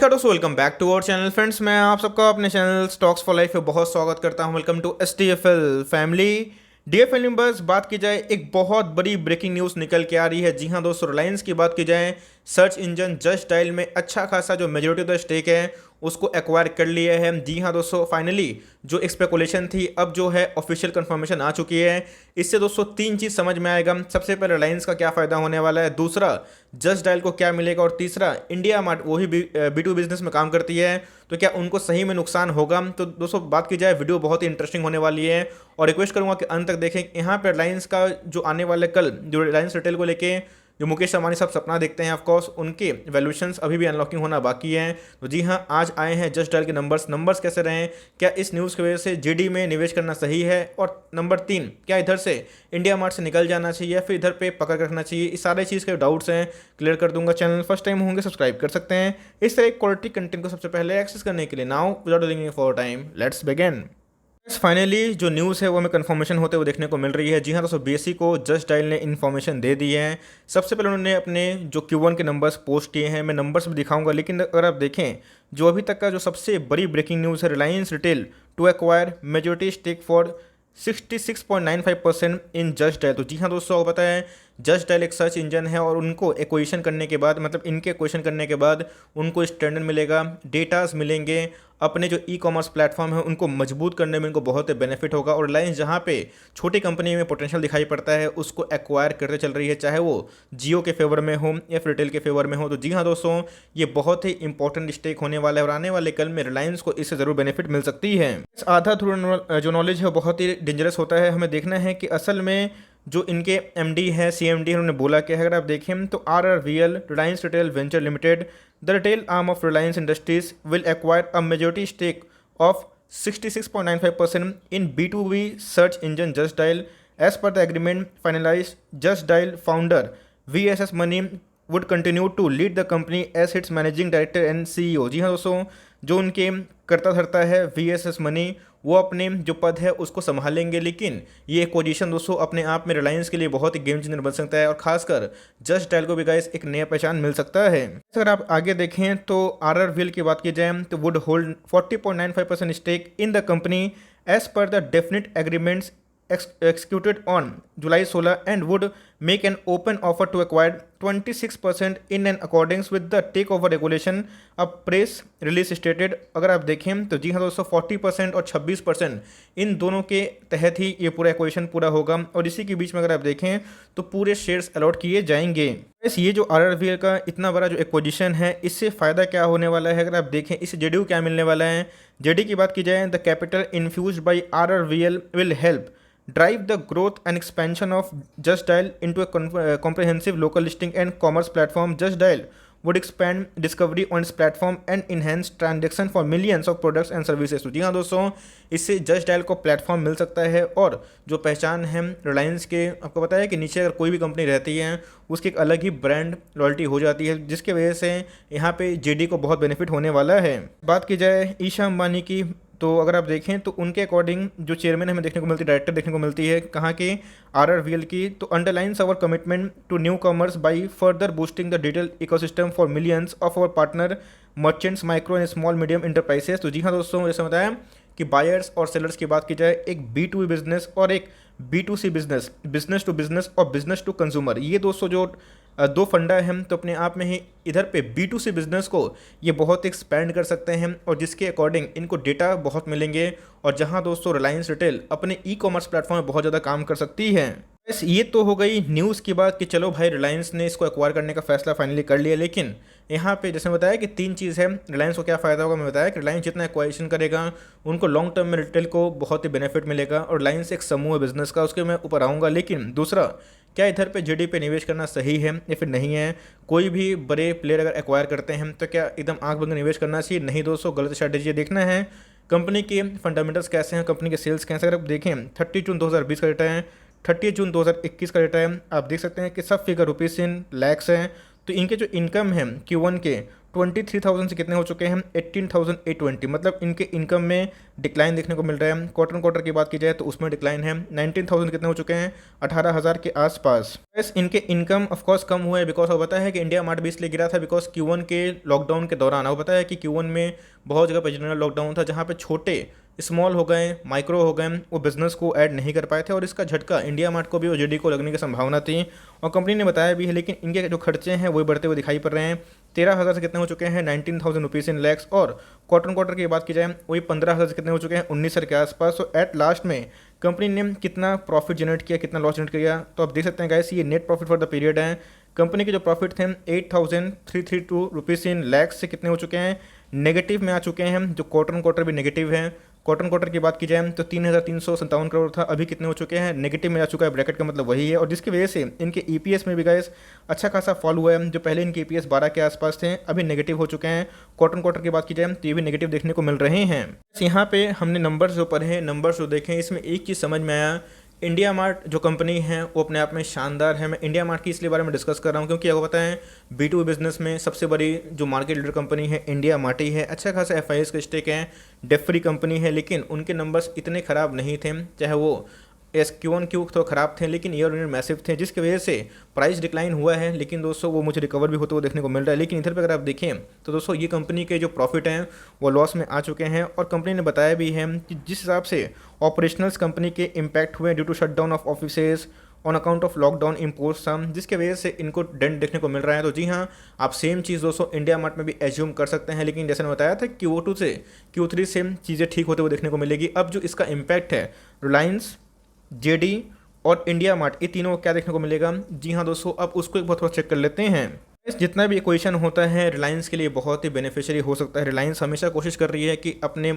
नमस्कार दोस्तों, welcome back to our channel. Friends, मैं आप सबका अपने चैनल स्टॉक्स फॉर लाइफ में बहुत स्वागत करता हूं। Welcome to STFL family. DFL members, बात की जाए एक बहुत बड़ी ब्रेकिंग न्यूज़ निकल के आ रही है। जी हां दोस्तों, रिलायंस की बात की जाए, सर्च इंजन जस्ट डायल में अच्छा खासा जो मेजोरिटी ऑफ द स्टेक है उसको एक्वायर कर लिया है। जी हां दोस्तों, फाइनली जो स्पेकुलेशन थी अब जो है ऑफिशियल कंफर्मेशन आ चुकी है। इससे दोस्तों तीन चीज़ समझ में आएगा। सबसे पहले रिलायंस का क्या फ़ायदा होने वाला है, दूसरा जस्ट डायल को क्या मिलेगा, और तीसरा इंडिया मार्ट वही B2 बिजनेस में काम करती है तो क्या उनको सही में नुकसान होगा। तो दोस्तों बात की जाए, वीडियो बहुत ही इंटरेस्टिंग होने वाली है और रिक्वेस्ट करूंगा कि अंत तक देखें। यहाँ पर रिलायंस का जो आने वाले कल जो रिलायंस रिटेल को लेके जो मुकेश अंबानी सब सपना देखते हैं, ऑफकोर्स उनके वैल्यूएशंस अभी भी अनलॉकिंग होना बाकी है। तो जी हाँ, आज आए हैं जस्ट डायल के नंबर्स कैसे रहे, क्या इस न्यूज़ की वजह से जीडी में निवेश करना सही है, और नंबर 3, क्या इधर से इंडिया मार्ट से निकल जाना चाहिए या फिर इधर पे पकड़ कर रखना चाहिए। इस सारे चीज़ के डाउट्स हैं, क्लियर कर दूंगा। चैनल फर्स्ट टाइम होंगे सब्सक्राइब कर सकते हैं इस तरह क्वालिटी कंटेंट को सबसे पहले एक्सेस करने के लिए। Now without wasting for time, let's begin. Finally जो न्यूज़ है वो हमें कंफर्मेशन होते हुए देखने को मिल रही है। जी हाँ दोस्तों, BSE को जस्ट डायल ने इन्फॉर्मेशन दे दी है। सबसे पहले उन्होंने अपने जो Q1 के नंबर्स पोस्ट किए हैं, मैं नंबर्स भी दिखाऊंगा, लेकिन अगर आप देखें जो अभी तक का जो सबसे बड़ी ब्रेकिंग न्यूज़ है, Reliance Retail to acquire majority stake for 66.95% in Just Dial. तो जी हाँ दोस्तों, आपको पता है जस्ट डायल एक सर्च इंजन है और उनको एक्विजिशन करने के बाद, मतलब इनके एक्विजिशन करने के बाद उनको स्टैंडर्ड मिलेगा, डेटास मिलेंगे, अपने जो ई-कॉमर्स प्लेटफॉर्म है उनको मजबूत करने में इनको बहुत बेनिफिट होगा। और रिलायंस जहाँ पे छोटी कंपनी में पोटेंशियल दिखाई पड़ता है उसको एक्वायर करते चल रही है, चाहे वो जियो के फेवर में हो या फिर रिटेल के फेवर में हो। तो जी हाँ दोस्तों, ये बहुत ही इंपॉर्टेंट स्टेक होने वाला है और आने वाले कल में रिलायंस को इससे ज़रूर बेनिफिट मिल सकती है। आधा थोड़ा जो नॉलेज है बहुत ही डेंजरस होता है। हमें देखना है कि असल में जो इनके MD है, CMD है, उन्होंने बोला क्या है। अगर आप देखें तो RRVL, Reliance Retail Venture Limited, the retail arm of Reliance Industries will acquire a majority stake of 66.95% in B2B search engine Just Dial as per the agreement finalise. Just Dial founder VSS Mani would continue to lead the company as its managing director and CEO। जी हाँ दोस्तों, जो उनके करता धरता है VSS money, वो अपने जो पद है उसको संभालेंगे, लेकिन ये एक पोजीशन दोस्तों अपने आप में रिलायंस के लिए बहुत ही गेम चेंजर बन सकता है और खासकर जस्ट डायल को भी गाइस एक नया पहचान मिल सकता है। अगर आप आगे देखें तो RRVL की बात की जाए तो would hold 40.95% stake in the company as per the definite agreements executed on July 16 and would make an open offer to acquire 26% in an accordance with the takeover regulation, a press release stated। अगर आप देखें तो जी हाँ दोस्तों, 40% और 26% इन दोनों के तहत ही ये पूरा एक्विजिशन पूरा होगा और इसी के बीच में अगर आप देखें तो पूरे शेयर्स अलॉट किए जाएंगे। बस ये जो RRVL का इतना बड़ा जो एक्विजिशन है, इससे फ़ायदा क्या होने वाला है, अगर आप देखें इससे जेडी को क्या मिलने वाला है। जेडी की बात की जाए, the capital infused by RRVL will help drive the growth and expansion of Just Dial into a comprehensive local listing and commerce platform. Just Dial would expand discovery on its platform and enhance transaction for millions of products and services। तो जी हाँ दोस्तों, इससे just dial को platform मिल सकता है और जो पहचान है रिलायंस के, आपको पता है कि नीचे अगर कोई भी कंपनी रहती है उसकी एक अलग ही ब्रांड लॉयल्टी हो जाती है, जिसकी वजह से यहाँ पे जेडी को बहुत बेनिफिट होने वाला है। बात की जाए ईशा अंबानी की, तो अगर आप देखें तो उनके अकॉर्डिंग जो चेयरमैन हमें देखने को मिलती है, डायरेक्टर देखने को मिलती है कहाँ की, RRVL की, तो underlines our commitment to new commerce by further boosting the digital ecosystem for millions of our partner merchants, micro and small medium enterprises. तो जी हाँ दोस्तों, जैसे बताया कि बायर्स और सेलर्स की बात की जाए, एक B2B बिजनेस और एक B2C business, business to business और बिजनेस टू कंज्यूमर, ये दोस्तों जो दो फंडा है, तो अपने आप में ही इधर पे B2C बिजनेस को ये बहुत एक्सपैंड कर सकते हैं और जिसके अकॉर्डिंग इनको डेटा बहुत मिलेंगे और जहां दोस्तों रिलायंस रिटेल अपने ई-कॉमर्स प्लेटफॉर्म में बहुत ज़्यादा काम कर सकती है। बस ये तो हो गई न्यूज़ की बात कि चलो भाई रिलायंस ने इसको एक्वायर करने का फैसला फाइनली कर लिया, लेकिन यहाँ पे जैसे बताया कि तीन चीज़ है रिलायंस को क्या फ़ायदा होगा। मैं बताया कि रिलायंस जितना एक्वाइजिशन करेगा उनको लॉन्ग टर्म में रिटेल को बहुत ही बेनिफिट मिलेगा और रिलायंस एक समूह है बिजनेस का, उसके मैं ऊपर आऊँगा। लेकिन दूसरा, क्या इधर पे जेडी पे निवेश करना सही है या फिर नहीं है। कोई भी बड़े प्लेयर अगर एक्वायर करते हैं तो क्या एकदम आंख बंद निवेश करना चाहिए? नहीं दोस्तों, गलत स्ट्रैटेजी। देखना है कंपनी के फंडामेंटल्स कैसे हैं, कंपनी के सेल्स कैसे। अगर आप देखें 30 जून 2020 का डेटा है, 30 जून 2021 का डेटा है, आप देख सकते हैं कि सब फिगर रुपीज़ इन लैक्स हैं। तो इनके जो इनकम है Q1 के 23,000 से कितने हो चुके हैं 18,820, मतलब इनके इनकम में डिक्लाइन देखने को मिल रहा है। क्वार्टर की बात की जाए तो उसमें डिक्लाइन है। 19,000 कितने हो चुके हैं 18,000 के आसपास। बस इनके इनकम ऑफ कोर्स कम हुए बिकॉज वो पता है कि इंडिया मार्ट भी इसलिए गिरा था बिकॉज Q1 के लॉकडाउन के दौरान वो पता है कि Q1 में बहुत जगह पर जनरल लॉकडाउन था जहाँ पे छोटे स्मॉल हो गए, माइक्रो हो गए, वो बिजनेस को ऐड नहीं कर पाए थे और इसका झटका इंडिया मार्ट को भी और जीडी को लगने की संभावना थी और कंपनी ने बताया भी है। लेकिन इनके जो खर्चे हैं वही बढ़ते हुए दिखाई पड़ रहे हैं। 13,000 से कितने हो चुके हैं 19,000 रुपीज़ इन लैक्स, और क्वार्टर की बात की जाए वही 15,000 से कितने हो चुके हैं 19,000 के आसपास। तो एट लास्ट में कंपनी ने कितना प्रॉफिट जनरेट किया, कितना लॉस जनरेट किया, तो आप देख सकते हैं गाइस ये net profit for the period है। कंपनी के जो प्रॉफिट थे 8,332 रुपीज़ इन लैक्स से कितने हो चुके हैं नेगेटिव में आ चुके हैं, जो क्वार्टर भी नेगेटिव है। क्वार्टर की बात की जाए तो 3,357 करोड़ था, अभी कितने हो चुके हैं नेगेटिव में आ चुका है। ब्रैकेट का मतलब वही है, और जिसकी वजह से इनके ईपीएस में भी गाइस अच्छा खासा फॉल हुआ है। जो पहले इनके ईपीएस 12 के आसपास थे अभी नेगेटिव हो चुके हैं। क्वार्टर की बात की जाए तो ये भी नेगेटिव देखने को मिल रहे हैं। यहाँ पे हमने नंबर्स जो पढ़े, नंबर्स जो देखें, इसमें एक चीज़ समझ में आया, इंडिया मार्ट जो कंपनी है वो अपने आप में शानदार है। मैं इंडिया मार्ट की इसलिए बारे में डिस्कस कर रहा हूँ क्योंकि आपको पता है B2B बिजनेस में सबसे बड़ी जो मार्केट लीडर कंपनी है इंडिया मार्ट ही है। अच्छा खासा FIS का स्टेक है, डेट फ्री कंपनी है, लेकिन उनके नंबर्स इतने ख़राब नहीं थे। चाहे वो Q1Q तो ख़राब थे लेकिन ईयर ऑन ईयर मैसिव थे, जिसकी वजह से प्राइस डिक्लाइन हुआ है। लेकिन दोस्तों वो मुझे रिकवर भी होते हुए देखने को मिल रहा है। लेकिन इधर पे अगर आप देखें तो दोस्तों ये कंपनी के जो प्रॉफिट हैं वो लॉस में आ चुके हैं, और कंपनी ने बताया भी है कि जिस हिसाब से ऑपरेशनल्स कंपनी के इम्पैक्ट हुए due to shutdown of offices on account of lockdown impose some, जिसके वजह से इनको डेंट देखने को मिल रहा है। तो जी हाँ, आप सेम चीज़ दोस्तों इंडिया मार्ट में भी एज्यूम कर सकते हैं, लेकिन जैसे मैंने बताया था Q2 से Q3 से चीज़ें ठीक होते हुए देखने को मिलेगी। अब जो इसका इम्पैक्ट है रिलायंस, जेडी और इंडिया मार्ट, ये तीनों क्या देखने को मिलेगा। जी हाँ दोस्तों, अब उसको एक बहुत थोड़ा चेक कर लेते हैं। जितना भी इक्वेशन होता है रिलायंस के लिए बहुत ही बेनिफिशियरी हो सकता है। रिलायंस हमेशा कोशिश कर रही है कि अपने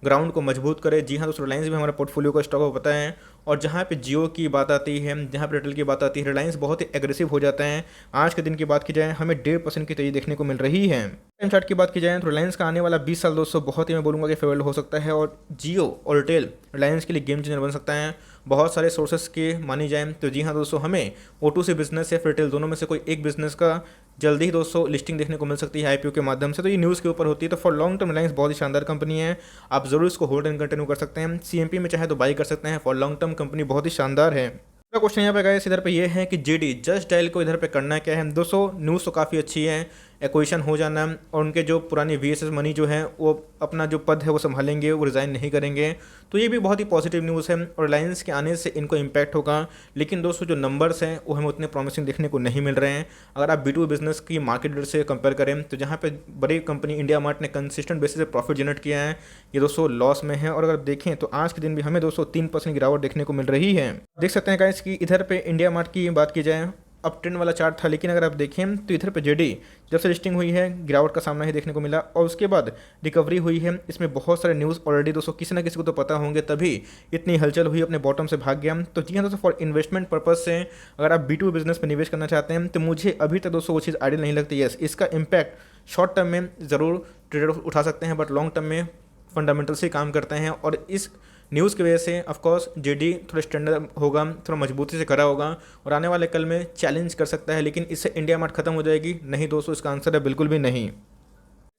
ग्राउंड को मजबूत करे। जी हाँ दोस्तों, रिलायंस भी हमारा पोर्टफोलियो का स्टॉक पता है, और जहाँ पे जियो की बात आती है, जहाँ पे एयरटेल की बात आती है, रिलायंस बहुत ही एग्रेसिव हो जाता है। आज के दिन की बात की जाए हमें 1.5% की तेजी देखने को मिल रही है। टाइम चार्ट की बात की जाए तो रिलायंस का आने वाला 20 साल दोस्तों बहुत ही मैं बोलूँगा कि फेवरेबल हो सकता है, और जियो और एयरटेल रिलायंस के लिए गेम चेंजर बन सकता है। बहुत सारे सोर्सेस के मानी जाए तो जी हाँ दोस्तों, हमें O2C बिजनेस या फिर एयरटेल दोनों में से कोई एक बिजनेस का जल्दी ही दोस्तों लिस्टिंग देखने को मिल सकती है IPO के माध्यम से। तो ये न्यूज़ के ऊपर होती है। तो फॉर लॉन्ग टर्म रिलायंस बहुत ही शानदार कंपनी है, आप जरूर इसको होल्ड एंड कंटिन्यू कर सकते हैं। CMP में चाहे तो बाई कर सकते हैं। फॉर लॉन्ग टर्म कंपनी बहुत ही शानदार है। अगला क्वेश्चन यहाँ पे गाइस इधर पे ये है कि जेडी जस्ट डायल को इधर पे करना क्या है। दोस्तों न्यूज़ तो काफ़ी अच्छी है, एक्विजिशन हो जाना, और उनके जो पुरानी VSS मनी जो है वो अपना जो पद है वो संभालेंगे, वो रिज़ाइन नहीं करेंगे। तो ये भी बहुत ही पॉजिटिव न्यूज़ है, और रिलायंस के आने से इनको इम्पैक्ट होगा। लेकिन दोस्तों जो नंबर्स हैं वो हमें उतने प्रॉमिसिंग देखने को नहीं मिल रहे हैं। अगर आप B2B बिजनेस की मार्केट लीडर से कंपेयर करें तो जहाँ पे बड़ी कंपनी इंडिया मार्ट ने कंसिस्टेंट बेसिस पे प्रॉफिट जनरेट किया है, ये दोस्तों लॉस में है। और अगर देखें तो आज के दिन भी हमें दोस्तों 3% गिरावट देखने को मिल रही है। देख सकते हैं गाइस कि इधर पे इंडिया मार्ट की बात की जाए अप ट्रेंड वाला चार्ट था, लेकिन अगर आप देखें तो इधर पे जेडी जब से लिस्टिंग हुई है गिरावट का सामना ही देखने को मिला, और उसके बाद रिकवरी हुई है। इसमें बहुत सारे न्यूज़ ऑलरेडी दोस्तों किसी ना किसी को तो पता होंगे, तभी इतनी हलचल हुई, अपने बॉटम से भाग गया। तो जी हाँ दोस्तों, फॉर इन्वेस्टमेंट पर्पज से अगर आप B2B बिजनेस में निवेश करना चाहते हैं तो मुझे अभी तक दोस्तों वो चीज़ आइडियल नहीं लगती। यस, इसका इम्पैक्ट शॉर्ट टर्म में ज़रूर ट्रेडर उठा सकते हैं, बट लॉन्ग टर्म में फंडामेंटल से काम करते हैं। और इस न्यूज़ की वजह से ऑफकोर्स जेडी थोड़ा स्टैंडर्ड होगा, थोड़ा मजबूती से खड़ा होगा और आने वाले कल में चैलेंज कर सकता है। लेकिन इससे इंडिया मार्ट खत्म हो जाएगी? नहीं दोस्तों, इसका आंसर है बिल्कुल भी नहीं।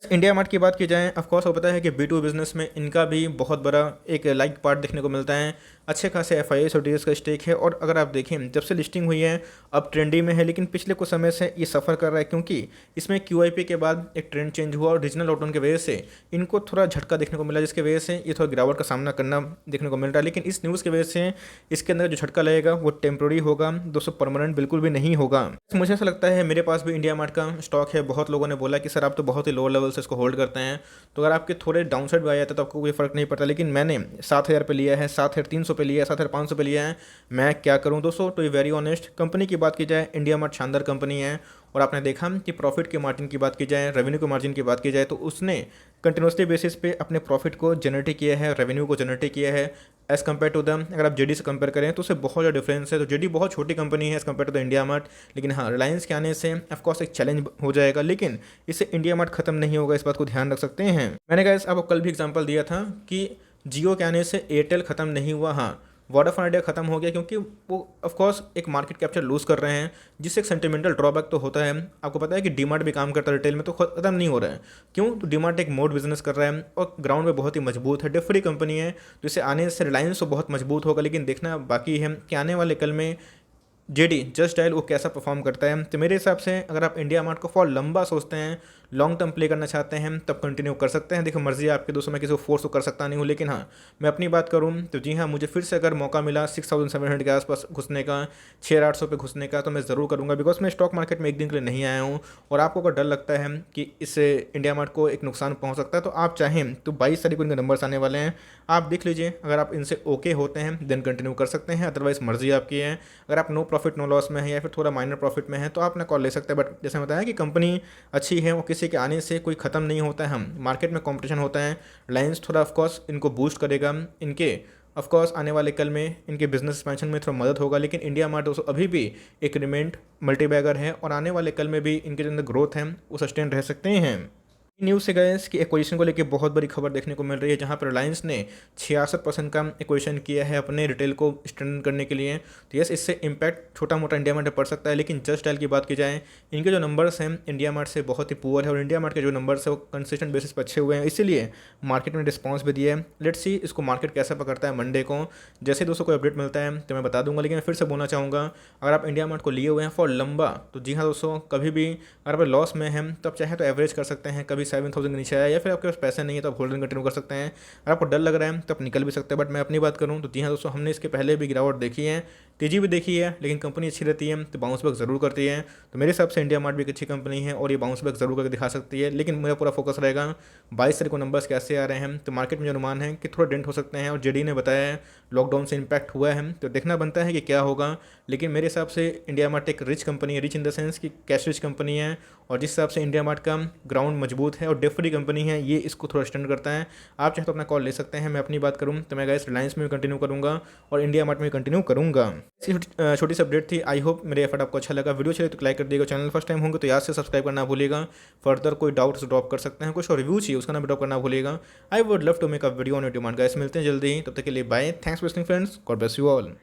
इंडिया मार्ट की बात की जाए ऑफकोर्स वो पता है कि B2B बिजनेस में इनका भी बहुत बड़ा एक लाइक पार्ट देखने को मिलता है। अच्छे खासे FIS और DS का स्टेक है, और अगर आप देखें जब से लिस्टिंग हुई है अब ट्रेंडी में है, लेकिन पिछले कुछ समय से ये सफ़र कर रहा है क्योंकि इसमें QIP के बाद एक ट्रेंड चेंज हुआ और रीजनल लॉकडाउन की वजह से इनको थोड़ा झटका देखने को मिला, जिसकी वजह से ये थोड़ा गिरावट का सामना करना देखने को मिल रहा है। लेकिन इस न्यूज़ की वजह से इसके अंदर जो झटका लगेगा वो टेम्प्रोरी होगा दोस्तों, परमानेंट बिल्कुल भी नहीं होगा। मुझे ऐसा लगता है, मेरे पास भी इंडिया मार्ट का स्टॉक है। बहुत लोगों ने बोला कि सर आप तो बहुत ही लोअर लेवल से इसको होल्ड करते हैं, तो अगर आपके थोड़े डाउनसाइड भी आ जाते तो आपको कोई फर्क नहीं पड़ता। लेकिन मैंने 7,000 पे लिया है, 7,300 पे लिया है, 7,500 पे लिया है, मैं क्या करूं दोस्तों। तो ये वेरी ऑनेस्ट कंपनी की बात की जाए इंडिया मार्ट शानदार कंपनी है, और आपने देखा कि प्रॉफिट के मार्जिन की बात की जाए, रेवेन्यू के मार्जिन की बात की जाए, तो उसने कंटिन्यूसली बेसिस पे अपने प्रॉफिट को जनरेट किया है, रेवेन्यू को जनरेट किया है एज़ कम्पेयर टू द, अगर आप जेडी से कंपेयर करें तो उससे बहुत ज़्यादा डिफरेंस है। तो जेडी बहुत छोटी कंपनी है as compare to the India Mart. लेकिन हाँ, रिलायंस के आने से ऑफकोर्स एक चैलेंज हो जाएगा, लेकिन इससे इंडिया मार्ट खत्म नहीं होगा, इस बात को ध्यान रख सकते हैं। मैंने कहा आपको कल भी एग्जाम्पल दिया था कि जियो के आने से एयरटेल खत्म नहीं हुआ। हाँ, वोडाफोन आइडिया खत्म हो गया क्योंकि वो ऑफकोर्स एक मार्केट कैप्चर लूज़ कर रहे हैं, जिससे एक सेंटिमेंटल ड्रॉबैक तो होता है। आपको पता है कि डीमार्ट भी काम करता है रिटेल में, तो खत्म नहीं हो रहा है। क्यों? तो डीमार्ट एक मोड बिजनेस कर रहा है और ग्राउंड में बहुत ही मजबूत है, डिफरी कंपनी है, तो इसे आने से रिलायंस तो बहुत मजबूत होगा, लेकिन देखना बाकी है कि आने वाले कल में जेडी जस्ट डायल वो कैसा परफॉर्म करता है। तो मेरे हिसाब से अगर आप इंडिया मार्ट को फॉर लंबा सोचते हैं, लॉन्ग टर्म प्ले करना चाहते हैं, तब कंटिन्यू कर सकते हैं। देखो मर्जी है आपके, दोस्तों मैं किसी को फोर्स तो कर सकता नहीं हूँ, लेकिन हाँ मैं अपनी बात करूँ तो जी हाँ, मुझे फिर से अगर मौका मिला 6700 के आसपास घुसने का, 6800 पे घुसने का, तो मैं ज़रूर करूँगा। बिकॉज मैं स्टॉक मार्केट में एक दिन के लिए नहीं आया हूँ, और आपको अगर डर लगता है कि इससे इंडिया मार्ट को एक नुकसान पहुँच सकता है, तो आप चाहें तो 22 तारीख को इनके नंबर्स आने वाले हैं, आप देख लीजिए। अगर आप इनसे ओके होते हैं देन कंटिन्यू कर सकते हैं, अदरवाइज मर्जी आपकी है। अगर आप नो प्रॉफिट नो लॉस में है या फिर थोड़ा माइनर प्रॉफिट में है, तो आप ना कॉल ले सकते हैं। बट जैसे बताया कि कंपनी अच्छी है, वो किसी के आने से कोई ख़त्म नहीं होता है। हम मार्केट में कंपटीशन होता है, रिलायंस थोड़ा ऑफकोर्स इनको बूस्ट करेगा, इनके ऑफकोर्स आने वाले कल में इनके बिजनेस एक्सपेंशन में थोड़ा मदद होगा। लेकिन इंडिया मार्ट दोस्तों अभी भी एक रिमेंड मल्टीबैगर है, और आने वाले कल में भी इनके जो अंदर ग्रोथ है वो सस्टेन रह सकते हैं। न्यूज़ से गए कि एक्विजिशन को लेकर बहुत बड़ी खबर देखने को मिल रही है, जहां पर रिलायंस ने 66% का एक्विजिशन किया है अपने रिटेल को स्ट्रेंथन करने के लिए। तो यस, इससे इम्पैक्ट छोटा मोटा इंडिया मार्ट में पड़ सकता है, लेकिन जस्ट डायल की बात की जाए, इनके जो नंबर्स हैं इंडिया मार्ट से बहुत ही पुअर है, और इंडिया मार्ट के जो नंबर्स है वो कंसिस्टेंट बेसिस पर अच्छे हुए हैं, इसीलिए मार्केट में रिस्पॉन्स भी दिया है। लेट्स सी इसको मार्केट कैसा पकड़ता है मंडे को। जैसे दोस्तों को अपडेट मिलता है तो मैं बता दूंगा, लेकिन मैं फिर से बोलना चाहूँगा, अगर आप इंडिया मार्ट को लिए हुए हैं फॉर लंबा, तो जी हाँ दोस्तों, कभी भी अगर आप लॉस में हैं तब चाहे तो एवरेज कर सकते हैं, कभी 7000 के नीचे आया, या फिर आपके पास पैसे नहीं है तो आप होल्डिंग कंटिन्यू कर सकते हैं। अगर आपको डर लग रहा है तो आप निकल भी सकते हैं। बट मैं अपनी बात करूं तो जी हाँ दोस्तों, हमने इसके पहले भी गिरावट देखी है, तेजी भी देखी है, लेकिन कंपनी अच्छी रहती है तो बाउंस बैक जरूर करती है। तो मेरे हिसाब से इंडिया मार्ट भी एक अच्छी कंपनी है, और ये बाउंस बैक जरूर करके दिखा सकती है। लेकिन मेरा पूरा फोकस रहेगा 22 तारीख को नंबर्स कैसे आ रहे हैं। तो मार्केट में जो अनुमान है कि थोड़ा डेंट हो सकते हैं, और जेडी ने बताया है लॉकडाउन से इम्पैक्ट हुआ है, तो देखना बनता है कि क्या होगा। लेकिन मेरे हिसाब से इंडिया मार्ट एक रिच कंपनी है, रिच इन द सेंस कि कैश रिच कंपनी है, और जिस हिसाब से इंडिया मार्ट का ग्राउंड मजबूत है और डेफरी कंपनी है, ये इसको थोड़ा स्टैंड करता है। आप चाहे तो अपना कॉल ले सकते हैं। मैं अपनी बात करूं तो मैं गाइस रिलायंस में भी कंटिन्यू करूंगा, और इंडिया मार्ट में कंटिन्यू करूंगा। छोटी सी अपडेट थी, आई होप मेरे एफर्ट आपको अच्छा लगा। वीडियो चले तो लाइक कर दिएगा, चैनल फर्स्ट टाइम होंगे तो याद से सब्सक्राइब करना भूलिएगा। फर्दर कोई डाउट्स ड्रॉप कर सकते हैं, कुछ और रिव्यू चाहिए उसका नाम ड्रॉप करना भूलिएगा। I would love to make a video on your demand. Guys मिलते हैं जल्दी, तब तक के लिए bye, thanks for listening friends, God bless you all.